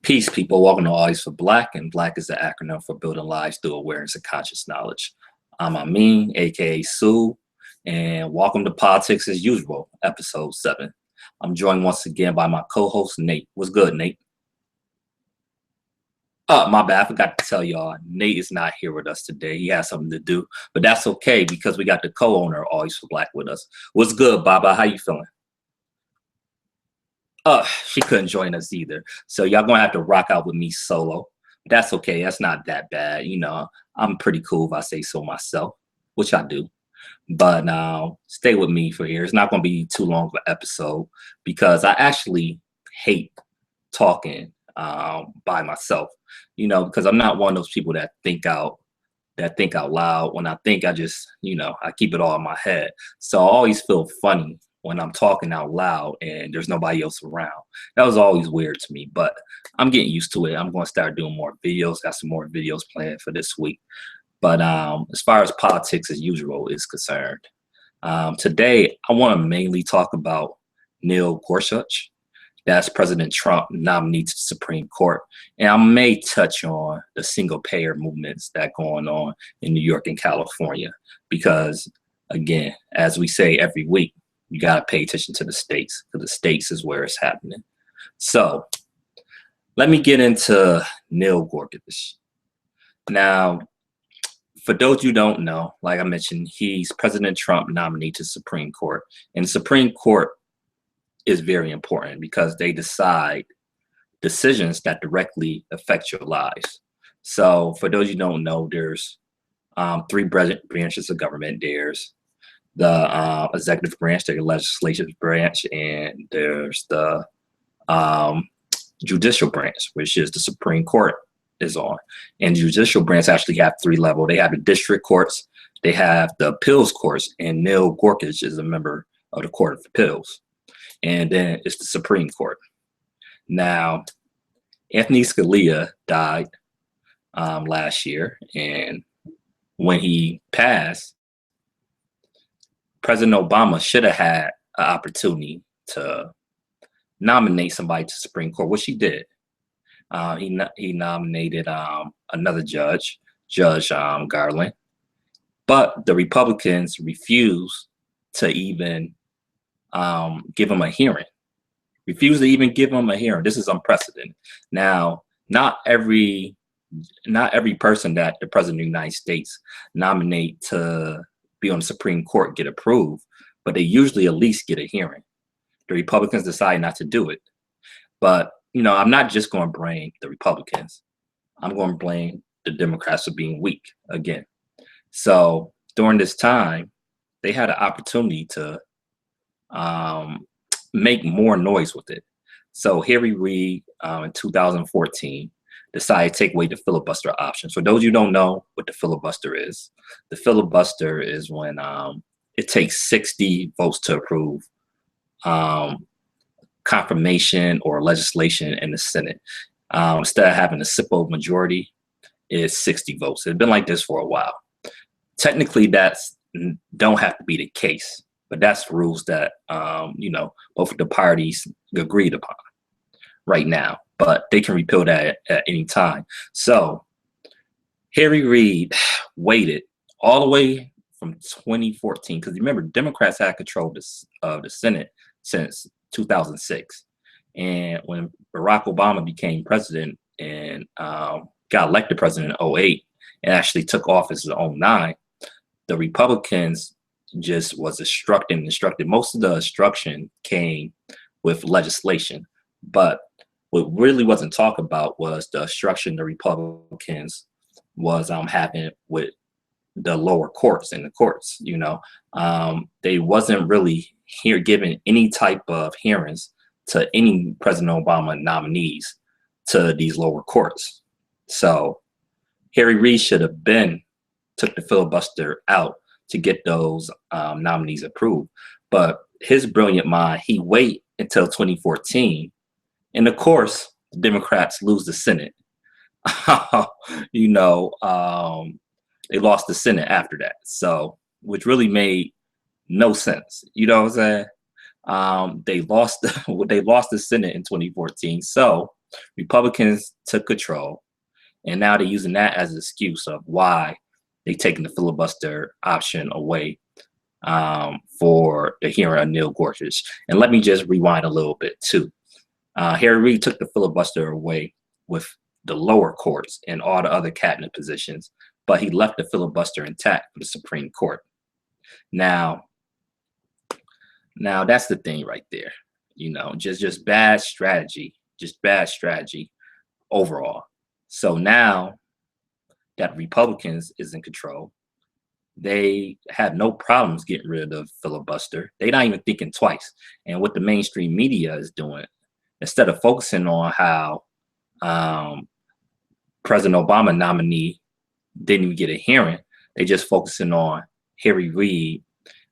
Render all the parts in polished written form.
Peace, people. Welcome to Always for Black, and Black is the acronym for Building Lives Through Awareness and Conscious Knowledge. I'm Amin, aka Sue, and welcome to Politics as Usual, Episode 7. I'm joined once again by my co-host Nate. What's good, Nate? My bad. I forgot to tell y'all, Nate is not here with us today. He has something to do, but that's okay because we got the co-owner of Always for Black with us. What's good, Baba? How you feeling? She couldn't join us either. So y'all gonna have to rock out with me solo. That's okay. That's not that bad. I'm pretty cool if I say so myself, which I do. But stay with me for here. It's not gonna be too long of an episode because I actually hate talking by myself. Because I'm not one of those people that think out loud. When I think, I just, I keep it all in my head. So I always feel funny when I'm talking out loud and there's nobody else around. That was always weird to me, but I'm getting used to it. I'm going to start doing more videos. Got some more videos planned for this week. But as far as politics as usual is concerned, today I want to mainly talk about Neil Gorsuch. That's President Trump nominee to the Supreme Court. And I may touch on the single payer movements that going on in New York and California, because again, as we say every week, you got to pay attention to the states, because the states is where it's happening. So let me get into Neil Gorsuch. Now, for those you don't know, like I mentioned, he's President Trump nominee to the Supreme Court. And the Supreme Court is very important because they decide decisions that directly affect your lives. So for those you don't know, there's three branches of government. There's the executive branch, the legislative branch, and there's the judicial branch, which is the Supreme Court is on. And the judicial branch actually have three levels. They have the district courts, they have the appeals courts, and Neil Gorsuch is a member of the Court of Appeals. And then it's the Supreme Court. Now, Anthony Scalia died last year, and when he passed, President Obama should have had an opportunity to nominate somebody to the Supreme Court, which he did. He nominated another judge, Judge Garland, but the Republicans refused to even give him a hearing. Refused to even give him a hearing. This is unprecedented. Now, not every person that the President of the United States nominate to be on the Supreme Court get approved, but they usually at least get a hearing. The Republicans decide not to do it. But, I'm not just going to blame the Republicans. I'm going to blame the Democrats for being weak again. So during this time, they had an opportunity to make more noise with it. So Harry Reid in 2014 decided to take away the filibuster option. For those you don't know what the filibuster is, the filibuster is when it takes 60 votes to approve confirmation or legislation in the Senate. Instead of having a simple majority, it's 60 votes. It's been like this for a while. Technically, that's don't have to be the case, but that's rules that both of the parties agreed upon right now. But they can repeal that at any time. So Harry Reid waited all the way from 2014, because remember, Democrats had control of the Senate since 2006. And when Barack Obama became president and got elected president in 08 and actually took office in 09, the Republicans just was instructed. Most of the instruction came with legislation, but what really wasn't talked about was the instruction the Republicans was having with the lower courts and the courts. They wasn't really giving any type of hearings to any President Obama nominees to these lower courts. So Harry Reid should have took the filibuster out to get those nominees approved. But his brilliant mind, he wait until 2014. And of course, the Democrats lose the Senate. They lost the Senate after that. So, which really made no sense. You know what I'm saying? They lost the Senate in 2014. So Republicans took control, and now they're using that as an excuse of why they taking the filibuster option away for the hearing of Neil Gorsuch. And let me just rewind a little bit too. Harry Reid took the filibuster away with the lower courts and all the other cabinet positions, but he left the filibuster intact for the Supreme Court. Now that's the thing right there. Just bad strategy, overall. So now that Republicans is in control, they have no problems getting rid of the filibuster. They're not even thinking twice. And what the mainstream media is doing, instead of focusing on how President Obama nominee didn't even get a hearing, they just focusing on Harry Reid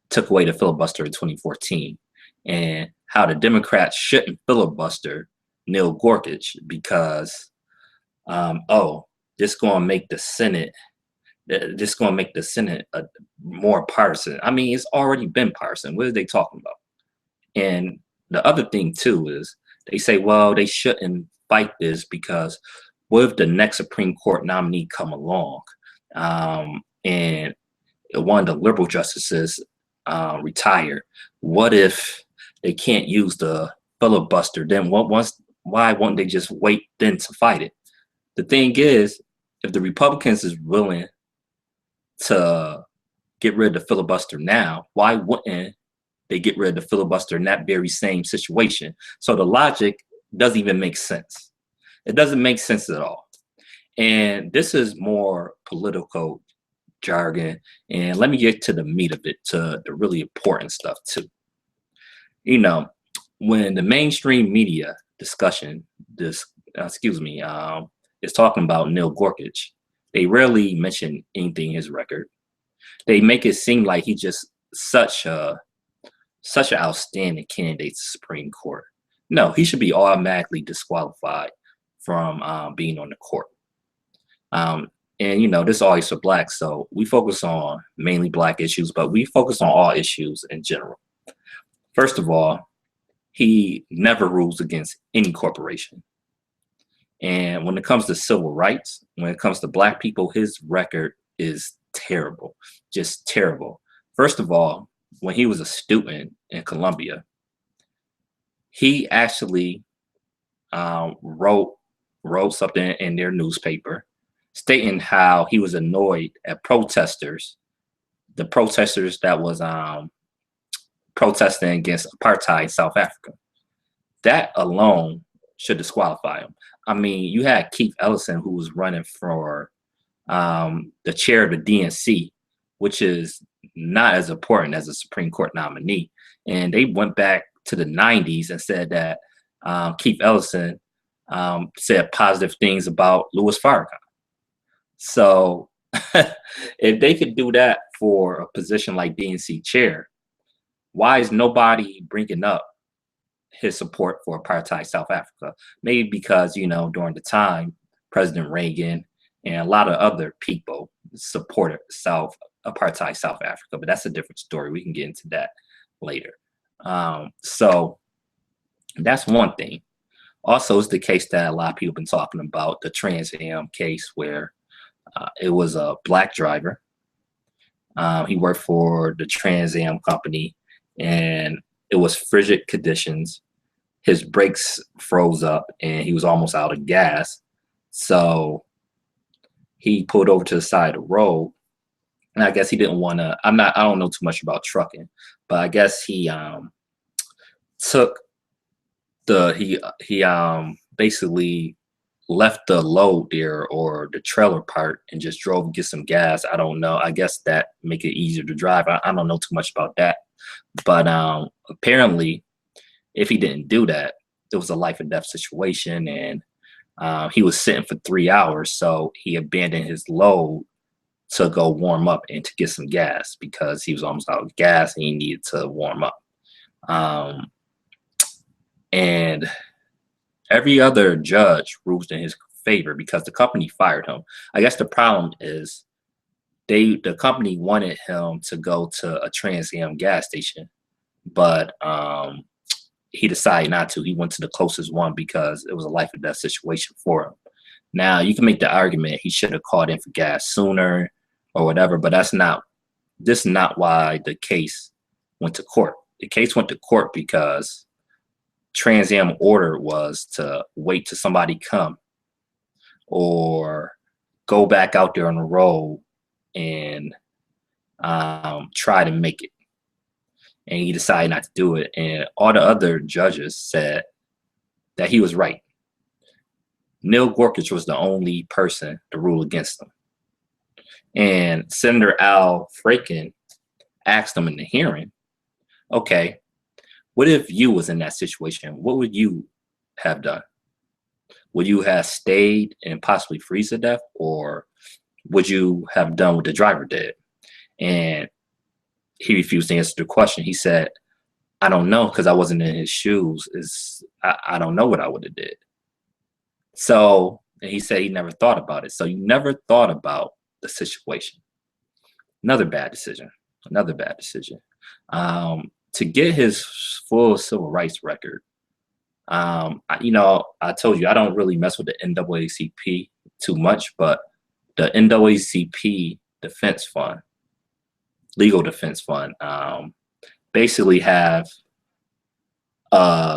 took away the filibuster in 2014 and how the Democrats shouldn't filibuster Neil Gorsuch because, this going to make the Senate more partisan. I mean, it's already been partisan. What are they talking about? And the other thing too is they say, well, they shouldn't fight this because what if the next Supreme Court nominee come along and one of the liberal justices retire? What if they can't use the filibuster? Then why won't they just wait then to fight it? The thing is, if the Republicans is willing to get rid of the filibuster now, why wouldn't they get rid of the filibuster in that very same situation? So the logic doesn't even make sense. It doesn't make sense at all. And this is more political jargon. And let me get to the meat of it, to the really important stuff too. When the mainstream media discussion, is talking about Neil Gorsuch, they rarely mention anything in his record. They make it seem like he's just such an outstanding candidate to Supreme Court. No, he should be automatically disqualified from being on the court. And this is always for blacks, so we focus on mainly black issues, but we focus on all issues in general. First of all, he never rules against any corporation. And when it comes to civil rights, when it comes to black people, his record is terrible, just terrible. First of all, when he was a student in Columbia, he actually wrote something in their newspaper stating how he was annoyed at the protesters that was protesting against apartheid in South Africa. That alone should disqualify him. I mean, you had Keith Ellison, who was running for the chair of the DNC, which is not as important as a Supreme Court nominee. And they went back to the 90s and said that Keith Ellison said positive things about Louis Farrakhan. So if they could do that for a position like DNC chair, why is nobody bringing up his support for apartheid South Africa? Maybe because, during the time, President Reagan and a lot of other people supported apartheid South Africa, but that's a different story. We can get into that later. So that's one thing. Also, it's the case that a lot of people have been talking about, the Trans Am case, where it was a black driver. He worked for the Trans Am company, and it was frigid conditions. His brakes froze up, and he was almost out of gas. So he pulled over to the side of the road, and I guess he didn't want to. I don't know too much about trucking, but I guess he basically left the load there, or the trailer part, and just drove to get some gas. I don't know. I guess that make it easier to drive. I don't know too much about that, but apparently, if he didn't do that, it was a life and death situation, and he was sitting for 3 hours. So he abandoned his load to go warm up and to get some gas because he was almost out of gas and he needed to warm up. And every other judge ruled in his favor because the company fired him. I guess the problem is the company wanted him to go to a Trans Am gas station, but he decided not to. He went to the closest one because it was a life or death situation for him. Now you can make the argument he should have called in for gas sooner or whatever, but this is not why the case went to court. The case went to court because Trans Am order was to wait till somebody come or go back out there on the road and try to make it. And he decided not to do it. And all the other judges said that he was right. Neil Gorsuch was the only person to rule against him. And Senator Al Franken asked him in the hearing, okay, what if you was in that situation? What would you have done? Would you have stayed and possibly freeze to death, or would you have done what the driver did? And he refused to answer the question. He said, I don't know, because I wasn't in his shoes. I don't know what I would have did. So, and he said he never thought about it. So you never thought about the situation. Another bad decision. To get his full civil rights record, I told you I don't really mess with the NAACP too much, but the NAACP Defense Fund, Legal Defense Fund, basically have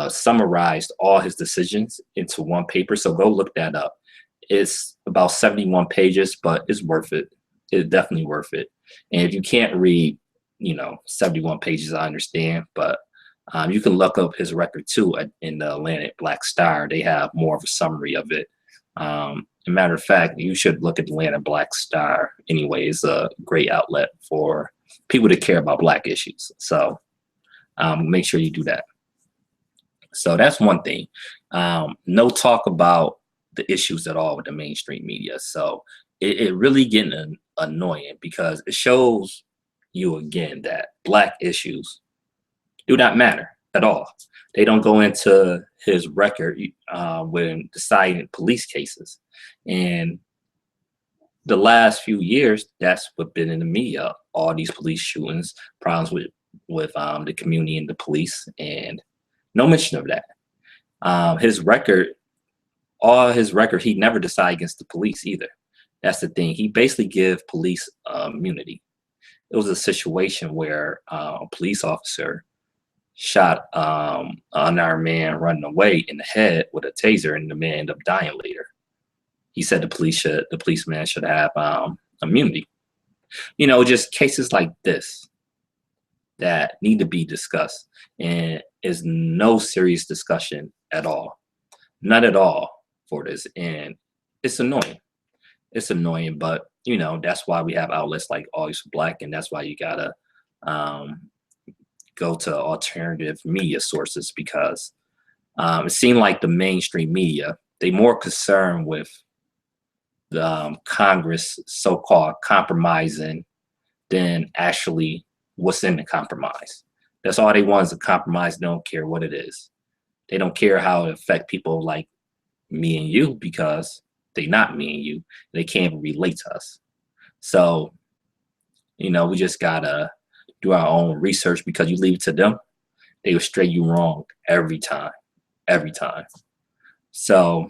summarized all his decisions into one paper. So go look that up. It's about 71 pages, but it's worth it. It's definitely worth it. And if you can't read, 71 pages, I understand, but you can look up his record too in the Atlantic Black Star. They have more of a summary of it. As a matter of fact, you should look at the Atlantic Black Star anyway. It's a great outlet for people that care about Black issues. So make sure you do that. So that's one thing. No talk about the issues at all with the mainstream media. So it really getting annoying because it shows you again that Black issues do not matter at all. They don't go into his record when deciding police cases. And the last few years, that's what's been in the media, all these police shootings, problems with the community and the police, and no mention of that. His record, he never decided against the police either. That's the thing. He basically give police immunity. It was a situation where a police officer shot an unarmed man running away in the head with a taser, and the man ended up dying later. He said the policeman should have immunity. Just cases like this that need to be discussed, and is no serious discussion at all, not at all for this, and it's annoying. It's annoying, but that's why we have outlets like Always for Black, and that's why you gotta go to alternative media sources, because it seemed like the mainstream media, they more concerned with the Congress so-called compromising than actually what's in the compromise. That's all they want is a compromise. They don't care what it is. They don't care how it affects people like me and you, because they not me and you. They can't even relate to us. So, we just gotta do our own research, because you leave it to them, they will stray you wrong every time. So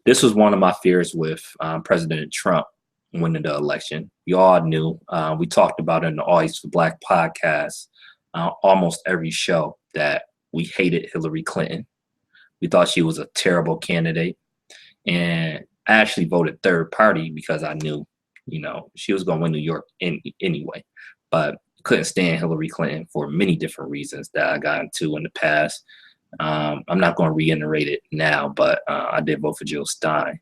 this was one of my fears with President Trump winning the election. We all knew. We talked about it in the Always for Black podcast, almost every show, that we hated Hillary Clinton. We thought she was a terrible candidate. And I actually voted third party because I knew, she was going to win New York anyway. But couldn't stand Hillary Clinton for many different reasons that I got into in the past. I'm not going to reiterate it now, but I did vote for Jill Stein.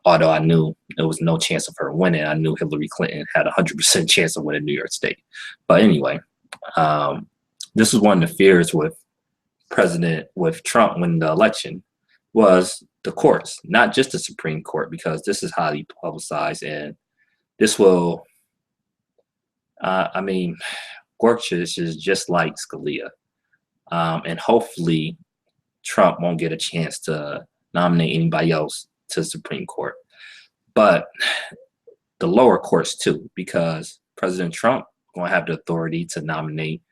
Although I knew there was no chance of her winning, I knew Hillary Clinton had a 100% chance of winning New York State. But anyway, this was one of the fears with Trump winning the election, was the courts, not just the Supreme Court, because this is highly publicized, and this will, Gorsuch is just like Scalia. And hopefully Trump won't get a chance to nominate anybody else to the Supreme Court. But the lower courts too, because President Trump going to have the authority to nominate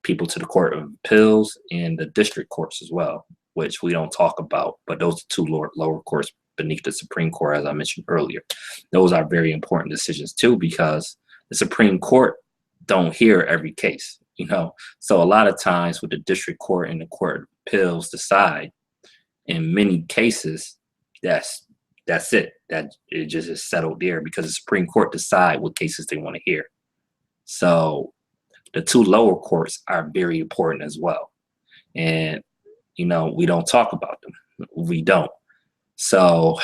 people to the Court of Appeals and the district courts as well, which we don't talk about, but those are two lower courts beneath the Supreme Court, as I mentioned earlier. Those are very important decisions too, because the Supreme Court don't hear every case, you know. So a lot of times with the district court and the Court of Appeals decide, in many cases, that's it. That it just is settled there because the Supreme Court decide what cases they want to hear. So the two lower courts are very important as well. And, you know, we don't talk about them. We don't. So,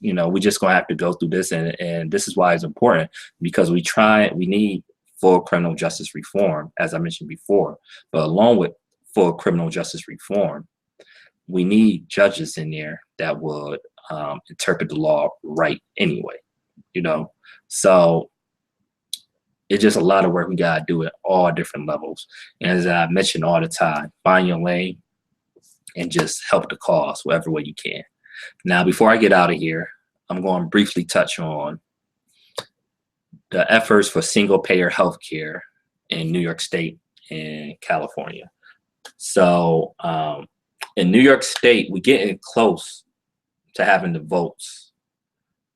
you know, we just gonna have to go through this, and this is why it's important, because we need full criminal justice reform, as I mentioned before. But along with full criminal justice reform, we need judges in there that would interpret the law right anyway, you know. So it's just a lot of work we gotta do at all different levels. And as I mention all the time, find your lane and just help the cause whatever way you can. Now, before I get out of here, I'm going to briefly touch on the efforts for single-payer healthcare in New York State and California. So in New York State, we're getting close to having the votes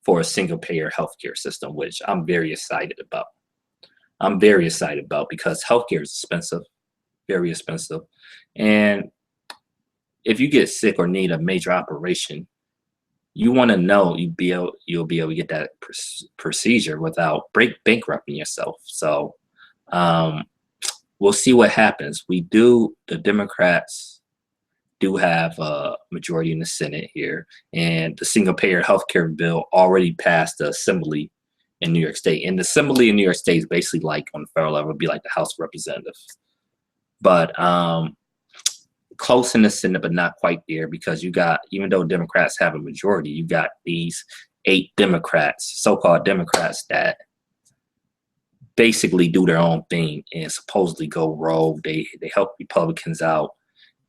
for a single-payer healthcare system, which I'm very excited about. I'm very excited about because healthcare is expensive, very expensive. And if you get sick or need a major operation, you want to know you'll be able to get that procedure without bankrupting yourself. So we'll see what happens. The Democrats do have a majority in the Senate here, and the single-payer healthcare bill already passed the Assembly in New York State. And the Assembly in New York State is basically like on the federal level, it'd be like the House of Representatives. But close in the Senate, but not quite there, because you got, even though Democrats have a majority, you got these 8 Democrats, so-called Democrats, that basically do their own thing and supposedly go rogue. They help Republicans out.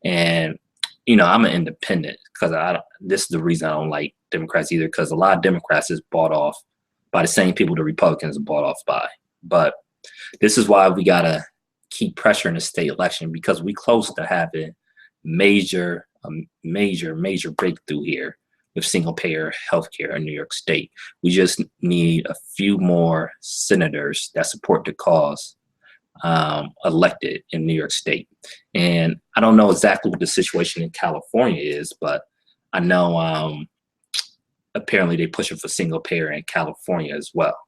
And, you know, I'm an independent because this is the reason I don't like Democrats either, because a lot of Democrats is bought off by the same people the Republicans are bought off by. But this is why we got to keep pressuring the state election, because we close to having major breakthrough here with single-payer healthcare in New York State. We just need a few more senators that support the cause elected in New York State. And I don't know exactly what the situation in California is, but I know apparently they're pushing for single-payer in California as well.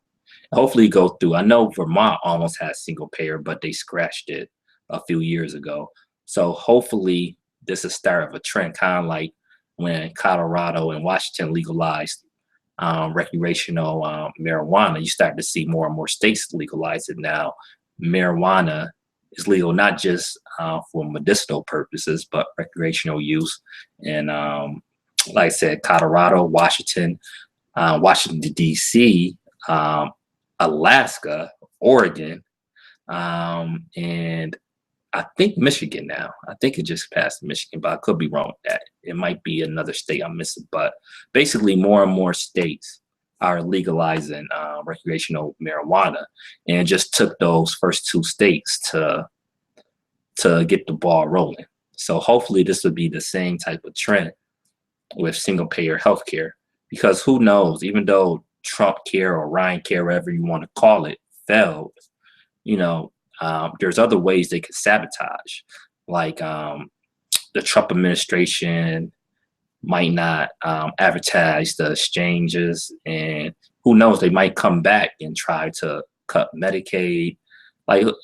Hopefully go through. I know Vermont almost has single-payer, but they scratched it a few years ago. So hopefully this is the start of a trend, kind of like when Colorado and Washington legalized recreational marijuana. You start to see more and more states legalize it now. Marijuana is legal not just for medicinal purposes, but recreational use. And like I said, Colorado, Washington, Washington, D.C., Alaska, Oregon, and I think Michigan now. I think it just passed Michigan, but I could be wrong with that. It might be another state I'm missing. But basically, more and more states are legalizing recreational marijuana, and it just took those first 2 states to get the ball rolling. So hopefully this would be the same type of trend with single-payer healthcare, because who knows, even though Trump Care or Ryan Care, whatever you want to call it, failed, you know, there's other ways they could sabotage, like the Trump administration might not advertise the exchanges, and who knows, they might come back and try to cut Medicaid,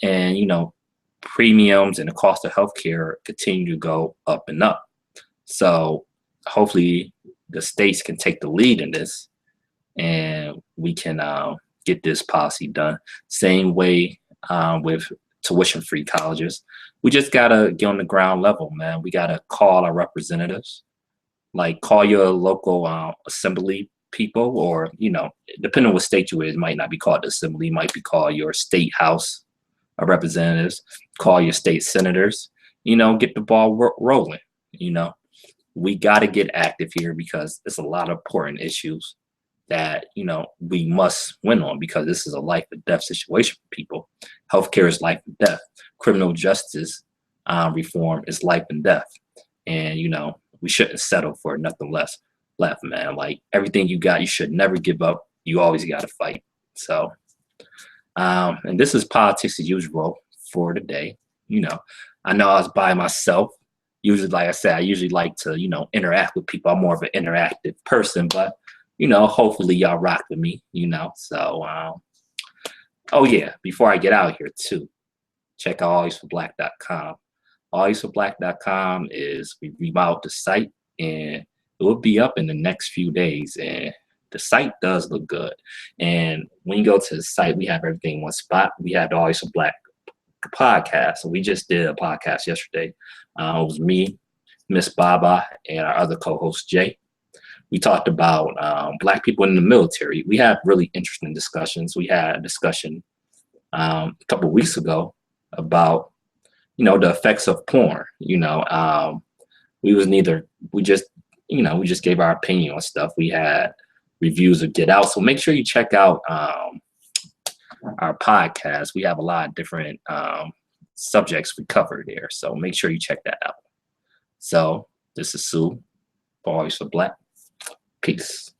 and you know, premiums and the cost of healthcare continue to go up and up. So hopefully the states can take the lead in this, and we can get this policy done. Same way with tuition-free colleges. We just gotta get on the ground level, man. We gotta call our representatives, like call your local assembly people, or, you know, depending on what state you in, it might not be called the assembly, it might be called your state house of representatives, call your state senators, you know, get the ball rolling. You know, we got to get active here because it's a lot of important issues that, you know, we must win on, because this is a life and death situation for people. Healthcare is life and death. Criminal justice reform is life and death. And, you know, we shouldn't settle for nothing less left, man. Like, everything you got, you should never give up. You always got to fight. So, and this is politics as usual for today. You know, I know I was by myself. Usually, like I said, I usually like to, you know, interact with people. I'm more of an interactive person, but, you know, hopefully y'all rock with me, you know. So, oh yeah, before I get out here too, check out alwaysforblack.com. Alwaysforblack.com is, we remodeled the site, and it will be up in the next few days. And the site does look good. And when you go to the site, we have everything in one spot. We have the Always for Black podcast. So we just did a podcast yesterday. It was me, Miss Baba, and our other co-host Jay. We talked about Black people in the military. We had really interesting discussions. We had a discussion a couple of weeks ago about, you know, the effects of porn. You know, we just gave our opinion on stuff. We had reviews of Get Out. So make sure you check out our podcast. We have a lot of different subjects we cover there. So make sure you check that out. So this is Sue, Always for Black. Peace.